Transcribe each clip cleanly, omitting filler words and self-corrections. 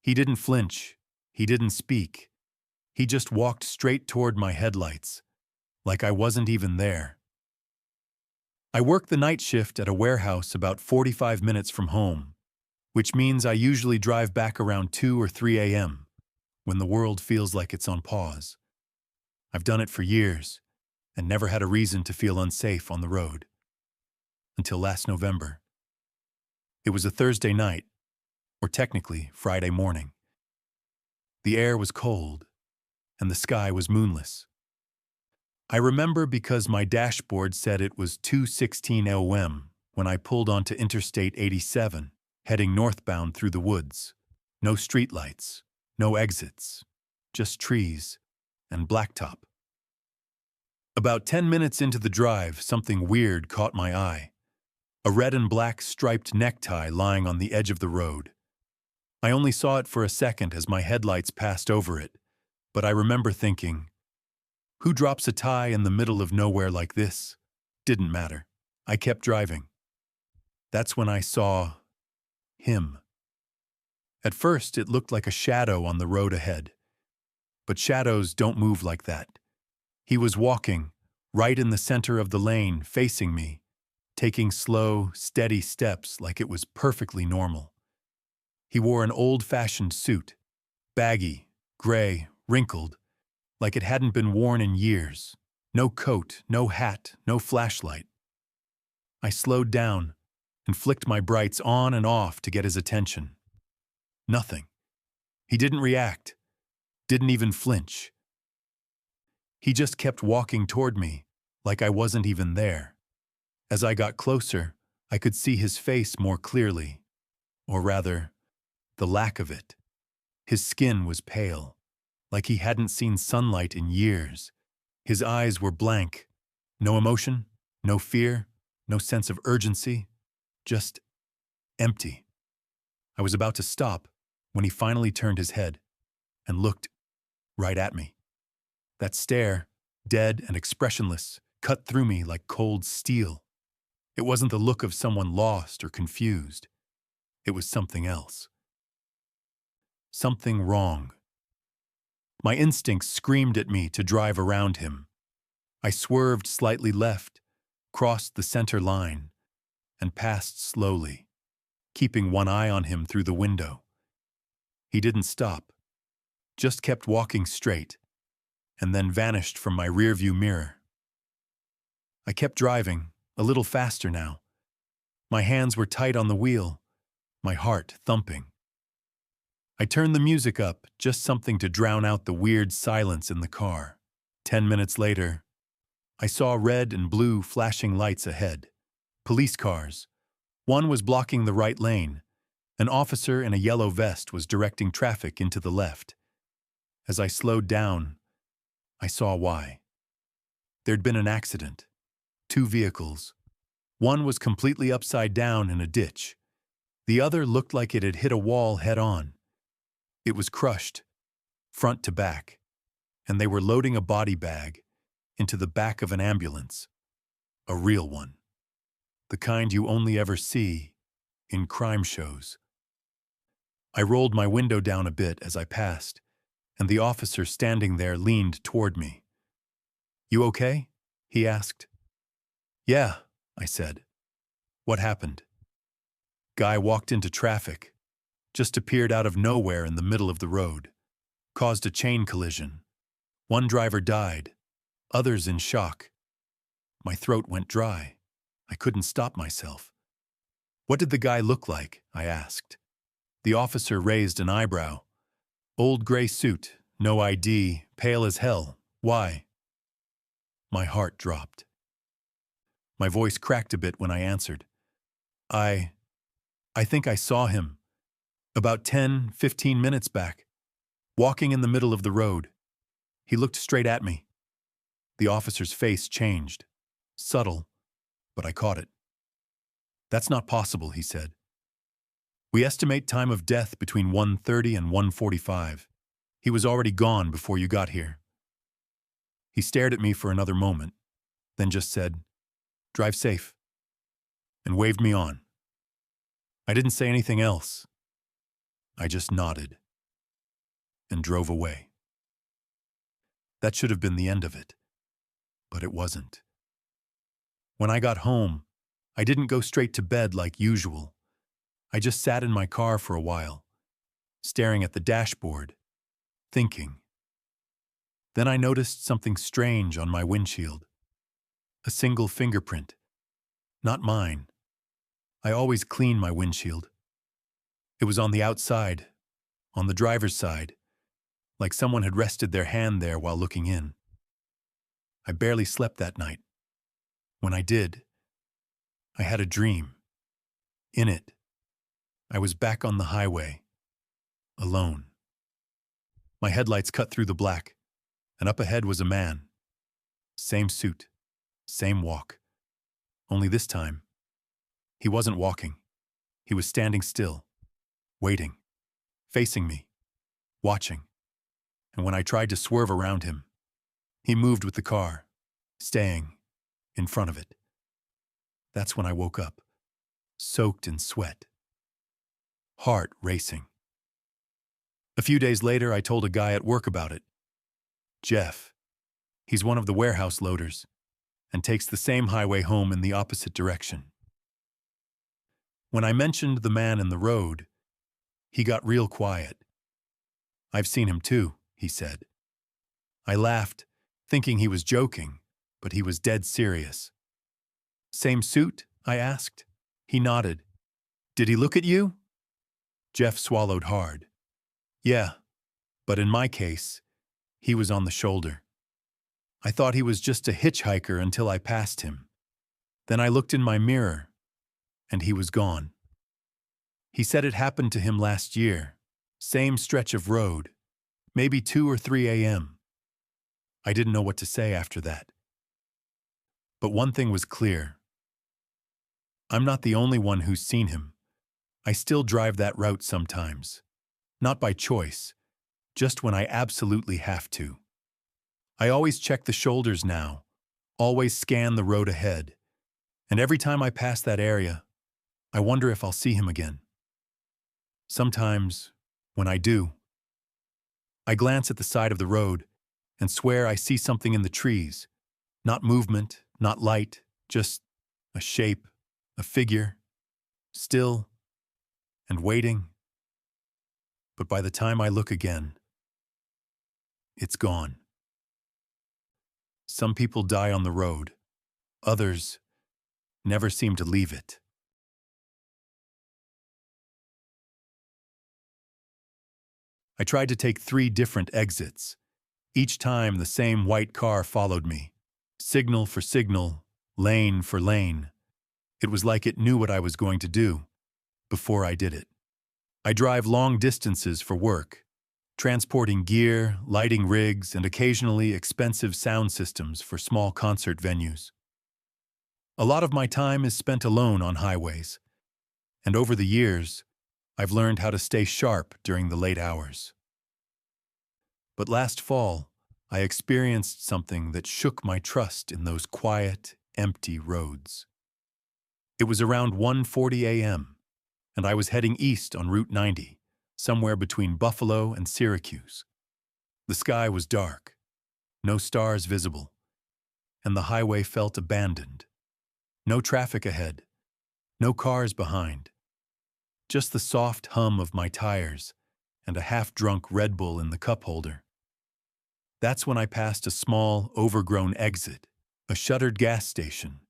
He didn't flinch. He didn't speak. He just walked straight toward my headlights, like I wasn't even there. I work the night shift at a warehouse about 45 minutes from home, which means I usually drive back around 2 or 3 a.m., when the world feels like it's on pause. I've done it for years and never had a reason to feel unsafe on the road. Until last November. It was a Thursday night, or technically Friday morning. The air was cold, and the sky was moonless. I remember because my dashboard said it was 2:16 a.m. when I pulled onto Interstate 87, heading northbound through the woods. No streetlights, no exits, just trees and blacktop. About 10 minutes into the drive, something weird caught my eye. A red and black striped necktie lying on the edge of the road. I only saw it for a second as my headlights passed over it, but I remember thinking, who drops a tie in the middle of nowhere like this? Didn't matter. I kept driving. That's when I saw him. At first, it looked like a shadow on the road ahead. But shadows don't move like that. He was walking, right in the center of the lane, facing me, taking slow, steady steps like it was perfectly normal. He wore an old-fashioned suit, baggy, gray, wrinkled, like it hadn't been worn in years. No coat, no hat, no flashlight. I slowed down and flicked my brights on and off to get his attention. Nothing. He didn't react, didn't even flinch. He just kept walking toward me, like I wasn't even there. As I got closer, I could see his face more clearly, or rather, the lack of it. His skin was pale, like he hadn't seen sunlight in years. His eyes were blank. No emotion, no fear, no sense of urgency, just empty. I was about to stop when he finally turned his head and looked right at me. That stare, dead and expressionless, cut through me like cold steel. It wasn't the look of someone lost or confused. It was something else. Something wrong. My instincts screamed at me to drive around him. I swerved slightly left, crossed the center line, and passed slowly, keeping one eye on him through the window. He didn't stop, just kept walking straight, and then vanished from my rearview mirror. I kept driving, a little faster now. My hands were tight on the wheel, my heart thumping. I turned the music up, just something to drown out the weird silence in the car. 10 minutes later, I saw red and blue flashing lights ahead. Police cars. One was blocking the right lane. An officer in a yellow vest was directing traffic into the left. As I slowed down, I saw why. There'd been an accident. 2 vehicles. One was completely upside down in a ditch. The other looked like it had hit a wall head-on. It was crushed, front to back, and they were loading a body bag into the back of an ambulance. A real one. The kind you only ever see in crime shows. I rolled my window down a bit as I passed, and the officer standing there leaned toward me. "You okay?" he asked. "Yeah," I said. "What happened?" Guy walked into traffic, just appeared out of nowhere in the middle of the road, caused a chain collision. One driver died, others in shock. My throat went dry. I couldn't stop myself. "What did the guy look like?" I asked. The officer raised an eyebrow. "Old gray suit, no ID, pale as hell. Why?" My heart dropped. My voice cracked a bit when I answered. I think I saw him. About 10, 15 minutes back, walking in the middle of the road. He looked straight at me. The officer's face changed. Subtle, but I caught it. "That's not possible," he said. "We estimate time of death between 1:30 and 1:45. He was already gone before you got here." He stared at me for another moment, then just said, "Drive safe," and waved me on. I didn't say anything else. I just nodded. and drove away. That should have been the end of it, but it wasn't. When I got home, I didn't go straight to bed like usual. I just sat in my car for a while, staring at the dashboard, thinking. Then I noticed something strange on my windshield. A single fingerprint. Not mine. I always clean my windshield. It was on the outside, on the driver's side, like someone had rested their hand there while looking in. I barely slept that night. When I did, I had a dream. In it, I was back on the highway, alone. My headlights cut through the black, and up ahead was a man. Same suit, same walk. Only this time, he wasn't walking. He was standing still, waiting, facing me, watching. And when I tried to swerve around him, he moved with the car, staying in front of it. That's when I woke up, soaked in sweat, heart racing. A few days later, I told a guy at work about it. Jeff. He's one of the warehouse loaders and takes the same highway home in the opposite direction. When I mentioned the man in the road, he got real quiet. I've seen him too, he said. I laughed, thinking he was joking, but he was dead serious. Same suit? I asked. He nodded. Did he look at you? Jeff swallowed hard. Yeah, but in my case, he was on the shoulder. I thought he was just a hitchhiker until I passed him. Then I looked in my mirror, and he was gone. He said it happened to him last year, same stretch of road, maybe 2 or 3 a.m. I didn't know what to say after that. But one thing was clear. I'm not the only one who's seen him. I still drive that route sometimes. Not by choice, just when I absolutely have to. I always check the shoulders now, always scan the road ahead, and every time I pass that area, I wonder if I'll see him again. Sometimes, when I do, I glance at the side of the road and swear I see something in the trees. Not movement, not light, just a shape, a figure, still and waiting. But by the time I look again, it's gone. Some people die on the road. Others never seem to leave it. I tried to take 3 different exits. Each time the same white car followed me. Signal for signal, lane for lane. It was like it knew what I was going to do before I did it. I drive long distances for work, transporting gear, lighting rigs, and occasionally expensive sound systems for small concert venues. A lot of my time is spent alone on highways, and over the years, I've learned how to stay sharp during the late hours. But last fall, I experienced something that shook my trust in those quiet, empty roads. It was around 1:40 a.m., and I was heading east on Route 90, somewhere between Buffalo and Syracuse. The sky was dark, no stars visible, and the highway felt abandoned. No traffic ahead, no cars behind. Just the soft hum of my tires and a half-drunk Red Bull in the cup holder. That's when I passed a small, overgrown exit, a shuttered gas station,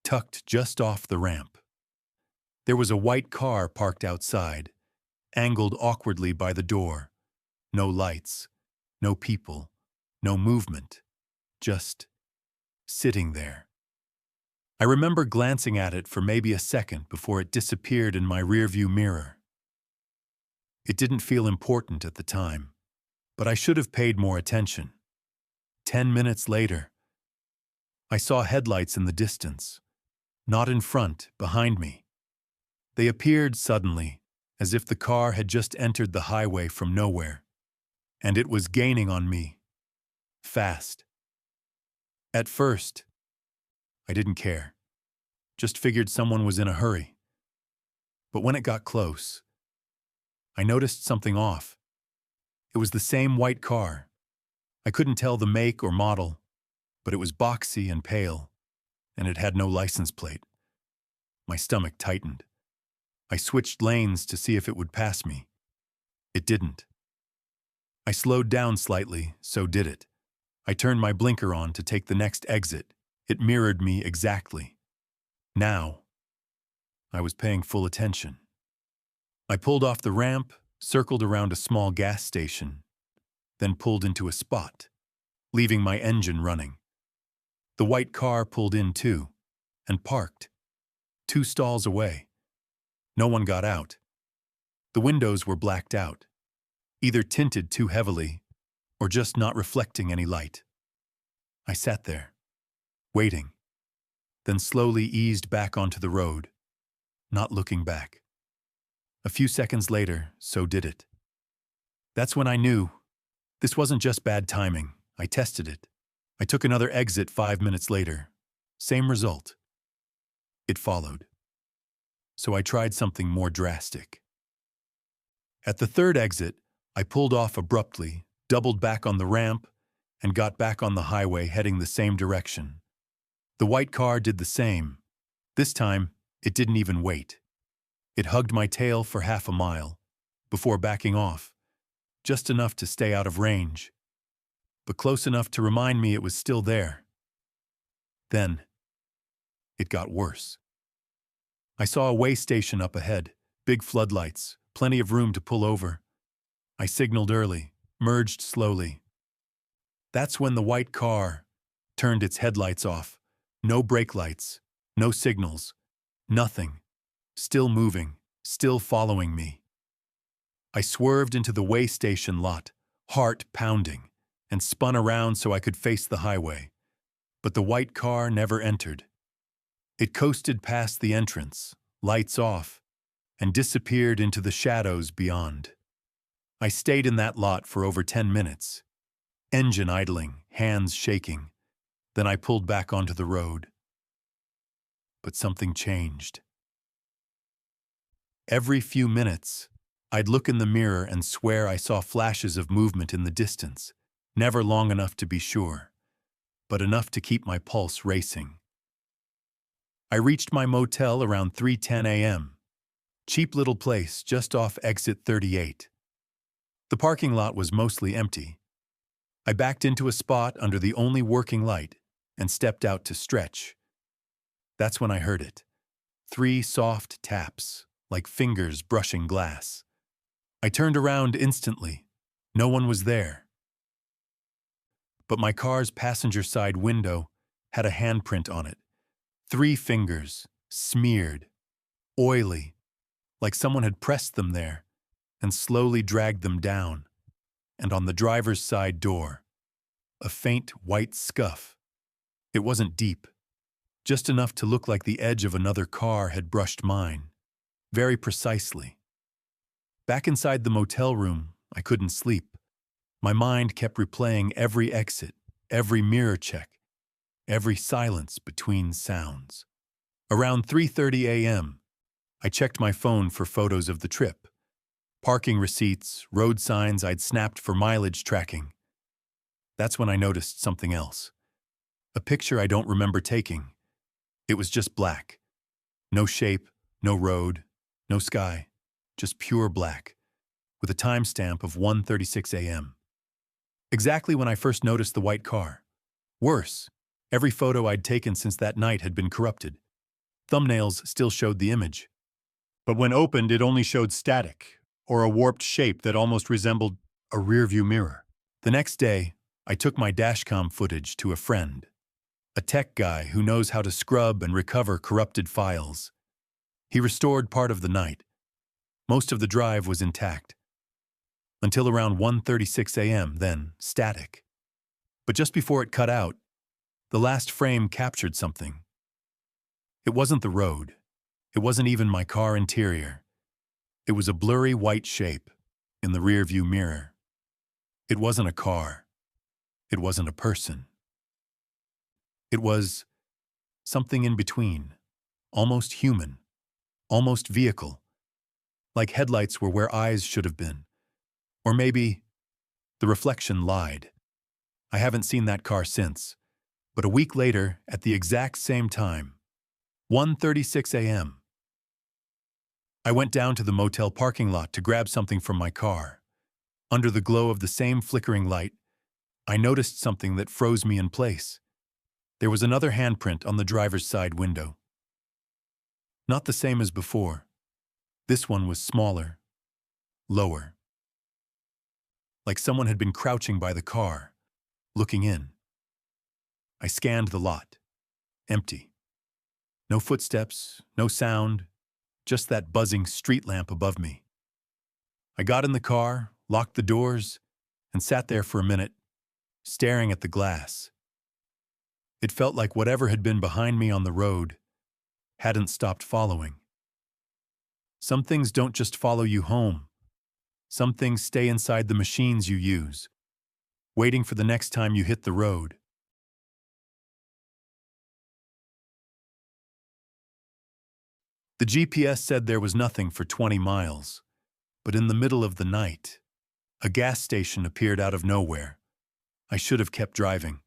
tucked just off the ramp. There was a white car parked outside, angled awkwardly by the door. No lights, no people, no movement, just sitting there. I remember glancing at it for maybe a second before it disappeared in my rearview mirror. It didn't feel important at the time, but I should have paid more attention. 10 minutes later, I saw headlights in the distance, not in front, behind me. They appeared suddenly, as if the car had just entered the highway from nowhere, and it was gaining on me, fast. At first, I didn't care, just figured someone was in a hurry. But when it got close, I noticed something off. It was the same white car. I couldn't tell the make or model, but it was boxy and pale, and it had no license plate. My stomach tightened. I switched lanes to see if it would pass me. It didn't. I slowed down slightly, so did it. I turned my blinker on to take the next exit. It mirrored me exactly. Now, I was paying full attention. I pulled off the ramp, circled around a small gas station, then pulled into a spot, leaving my engine running. The white car pulled in too, and parked, 2 stalls away. No one got out. The windows were blacked out, either tinted too heavily or just not reflecting any light. I sat there, waiting, then slowly eased back onto the road, not looking back. A few seconds later, so did it. That's when I knew this wasn't just bad timing. I tested it. I took another exit 5 minutes later. Same result. It followed. So I tried something more drastic. At the third exit, I pulled off abruptly, doubled back on the ramp, and got back on the highway heading the same direction. The white car did the same. This time, it didn't even wait. It hugged my tail for half a mile, before backing off, just enough to stay out of range, but close enough to remind me it was still there. Then, it got worse. I saw a way station up ahead, big floodlights, plenty of room to pull over. I signaled early, merged slowly. That's when the white car turned its headlights off. No brake lights, no signals, nothing. Still moving, still following me. I swerved into the way station lot, heart pounding, and spun around so I could face the highway. But the white car never entered. It coasted past the entrance, lights off, and disappeared into the shadows beyond. I stayed in that lot for over 10 minutes, engine idling, hands shaking. Then I pulled back onto the road. But something changed. Every few minutes, I'd look in the mirror and swear I saw flashes of movement in the distance, never long enough to be sure, but enough to keep my pulse racing. I reached my motel around 3:10 a.m. Cheap little place just off exit 38. The parking lot was mostly empty. I backed into a spot under the only working light and stepped out to stretch. That's when I heard it. 3 soft taps, like fingers brushing glass. I turned around instantly. No one was there. But my car's passenger side window had a handprint on it. 3 fingers, smeared, oily, like someone had pressed them there and slowly dragged them down. And on the driver's side door, a faint white scuff. It wasn't deep, just enough to look like the edge of another car had brushed mine. Very precisely. Back inside the motel room, I couldn't sleep. My mind kept replaying every exit, every mirror check, every silence between sounds. Around 3:30 a.m., I checked my phone for photos of the trip. Parking receipts, road signs I'd snapped for mileage tracking. That's when I noticed something else. A picture I don't remember taking. It was just black. No shape, no road, no sky, just pure black, with a timestamp of 1:36 a.m. Exactly when I first noticed the white car. Worse, every photo I'd taken since that night had been corrupted. Thumbnails still showed the image. But when opened, it only showed static, or a warped shape that almost resembled a rearview mirror. The next day, I took my dashcam footage to a friend, a tech guy who knows how to scrub and recover corrupted files. He restored part of the night. Most of the drive was intact. Until around 1:36 a.m., then static. But just before it cut out, the last frame captured something. It wasn't the road. It wasn't even my car interior. It was a blurry white shape in the rearview mirror. It wasn't a car. It wasn't a person. It was something in between, almost human, almost vehicle, like headlights were where eyes should have been. Or maybe The reflection lied. I haven't seen that car since. But a week later, at the exact same time, 1:36 a.m., I went down to the motel parking lot to grab something from my car. Under the glow of the same flickering light, I noticed something that froze me in place. There was another handprint on the driver's side window. Not the same as before. This one was smaller, lower. Like someone had been crouching by the car, looking in. I scanned the lot. Empty. No footsteps, no sound, just that buzzing street lamp above me. I got in the car, locked the doors, and sat there for a minute, staring at the glass. It felt like whatever had been behind me on the road hadn't stopped following. Some things don't just follow you home. Some things stay inside the machines you use, waiting for the next time you hit the road. The GPS said there was nothing for 20 miles, but in the middle of the night, a gas station appeared out of nowhere. I should have kept driving.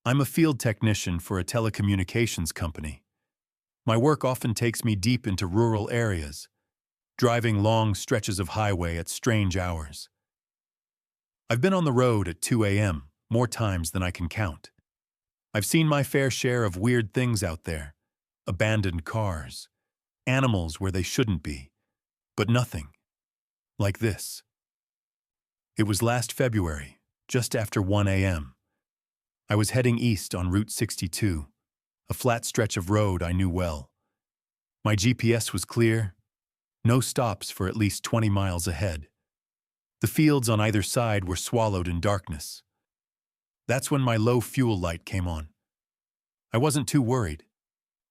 I'm a field technician for a telecommunications company. My work often takes me deep into rural areas, driving long stretches of highway at strange hours. I've been on the road at 2 a.m. more times than I can count. I've seen my fair share of weird things out there, abandoned cars, animals where they shouldn't be, but nothing like this. It was last February, just after 1 a.m. I was heading east on Route 62, a flat stretch of road I knew well. My GPS was clear, no stops for at least 20 miles ahead. The fields on either side were swallowed in darkness. That's when my low fuel light came on. I wasn't too worried.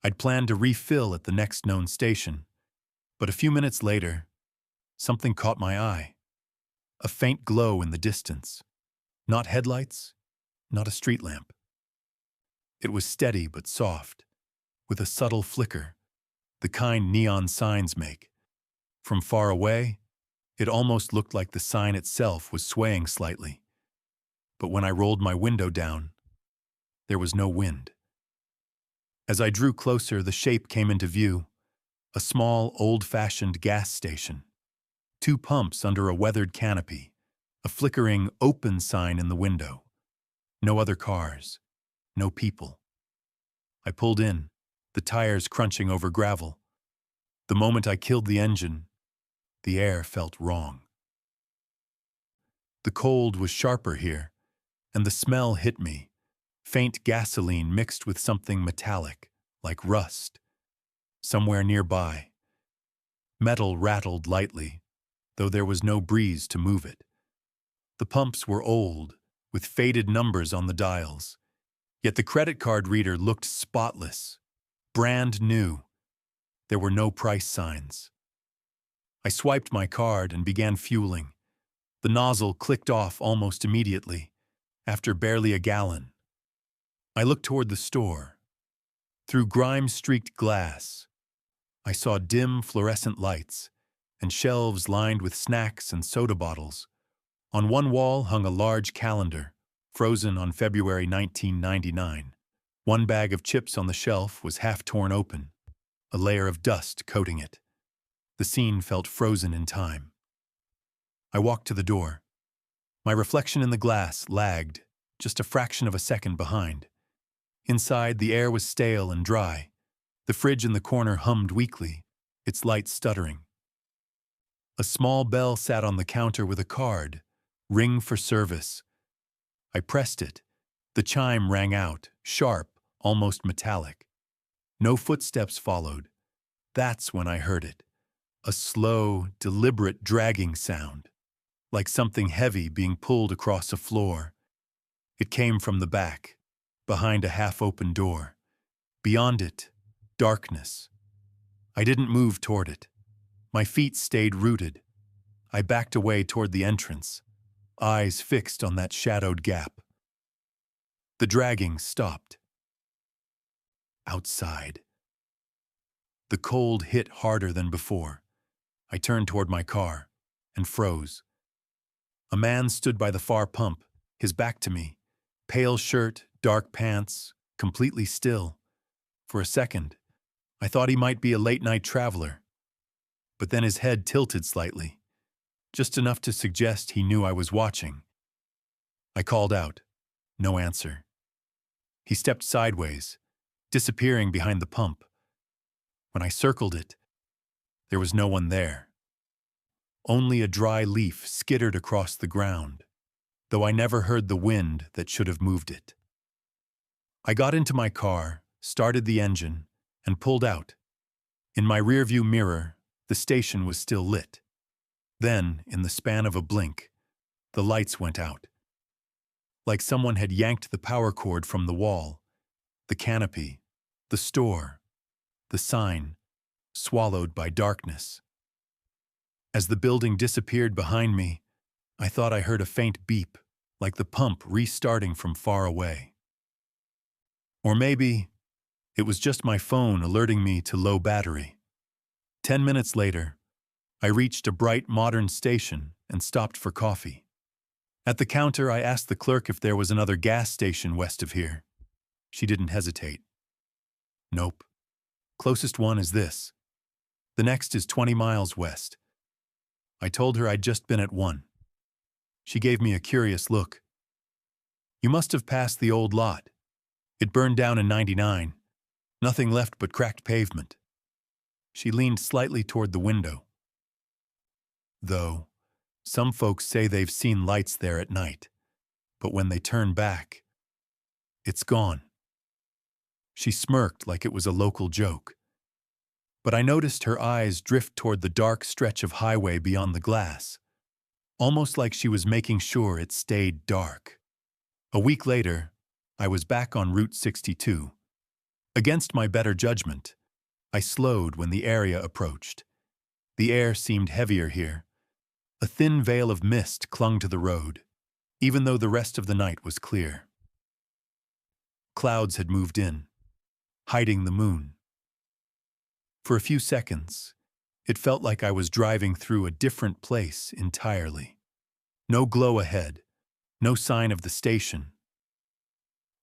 I'd planned to refill at the next known station, but a few minutes later, something caught my eye. A faint glow in the distance. Not headlights, not a street lamp. It was steady but soft, with a subtle flicker, the kind neon signs make. From far away, it almost looked like the sign itself was swaying slightly. But when I rolled my window down, there was no wind. As I drew closer, the shape came into view. A small, old-fashioned gas station. 2 pumps under a weathered canopy. A flickering open sign in the window. No other cars. No people. I pulled in, the tires crunching over gravel. The moment I killed the engine, the air felt wrong. The cold was sharper here, and the smell hit me. Faint gasoline mixed with something metallic, like rust. Somewhere nearby. Metal rattled lightly, though there was no breeze to move it. The pumps were old, with faded numbers on the dials. Yet the credit card reader looked spotless, brand new. There were no price signs. I swiped my card and began fueling. The nozzle clicked off almost immediately, after barely a gallon. I looked toward the store. Through grime-streaked glass, I saw dim fluorescent lights and shelves lined with snacks and soda bottles. On one wall hung a large calendar, frozen on February 1999. One bag of chips on the shelf was half torn open, a layer of dust coating it. The scene felt frozen in time. I walked to the door. My reflection in the glass lagged, just a fraction of a second behind. Inside, the air was stale and dry. The fridge in the corner hummed weakly, its lights stuttering. A small bell sat on the counter with a card, "Ring for service." I pressed it. The chime rang out, sharp, almost metallic. No footsteps followed. That's when I heard it. A slow, deliberate dragging sound, like something heavy being pulled across a floor. It came from the back, behind a half-open door. Beyond it, darkness. I didn't move toward it. My feet stayed rooted. I backed away toward the entrance, eyes fixed on that shadowed gap. The dragging stopped. Outside. The cold hit harder than before. I turned toward my car and froze. A man stood by the far pump, his back to me, pale shirt, dark pants, completely still. For a second, I thought he might be a late-night traveler, but then his head tilted slightly, just enough to suggest he knew I was watching. I called out. No answer. He stepped sideways, disappearing behind the pump. When I circled it, there was no one there. Only a dry leaf skittered across the ground, though I never heard the wind that should have moved it. I got into my car, started the engine, and pulled out. In my rearview mirror, the station was still lit. Then, in the span of a blink, the lights went out. Like someone had yanked the power cord from the wall, the canopy, the store, the sign, swallowed by darkness. As the building disappeared behind me, I thought I heard a faint beep, like the pump restarting from far away. Or maybe it was just my phone alerting me to low battery. 10 minutes later, I reached a bright modern station and stopped for coffee. At the counter, I asked the clerk if there was another gas station west of here. She didn't hesitate. Nope. Closest one is this. The next is 20 miles west. I told her I'd just been at one. She gave me a curious look. You must have passed the old lot. It burned down in '99. Nothing left but cracked pavement. She leaned slightly toward the window. Though, some folks say they've seen lights there at night, but when they turn back, it's gone. She smirked like it was a local joke. But I noticed her eyes drift toward the dark stretch of highway beyond the glass, almost like she was making sure it stayed dark. A week later, I was back on Route 62. Against my better judgment, I slowed when the area approached. The air seemed heavier here. A thin veil of mist clung to the road, even though the rest of the night was clear. Clouds had moved in, hiding the moon. For a few seconds, it felt like I was driving through a different place entirely. No glow ahead, no sign of the station.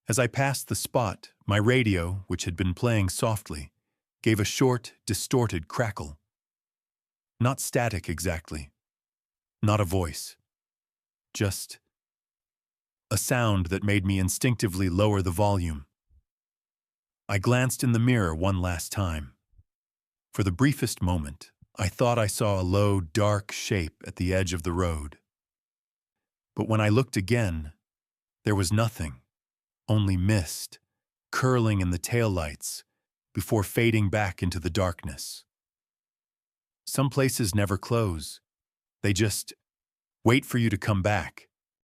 As I passed the spot, my radio, which had been playing softly, gave a short, distorted crackle. Not static exactly. Not a voice. Just a sound that made me instinctively lower the volume. I glanced in the mirror one last time. For the briefest moment, I thought I saw a low, dark shape at the edge of the road. But when I looked again, there was nothing, only mist, curling in the taillights, before fading back into the darkness. Some places never close. They just wait for you to come back.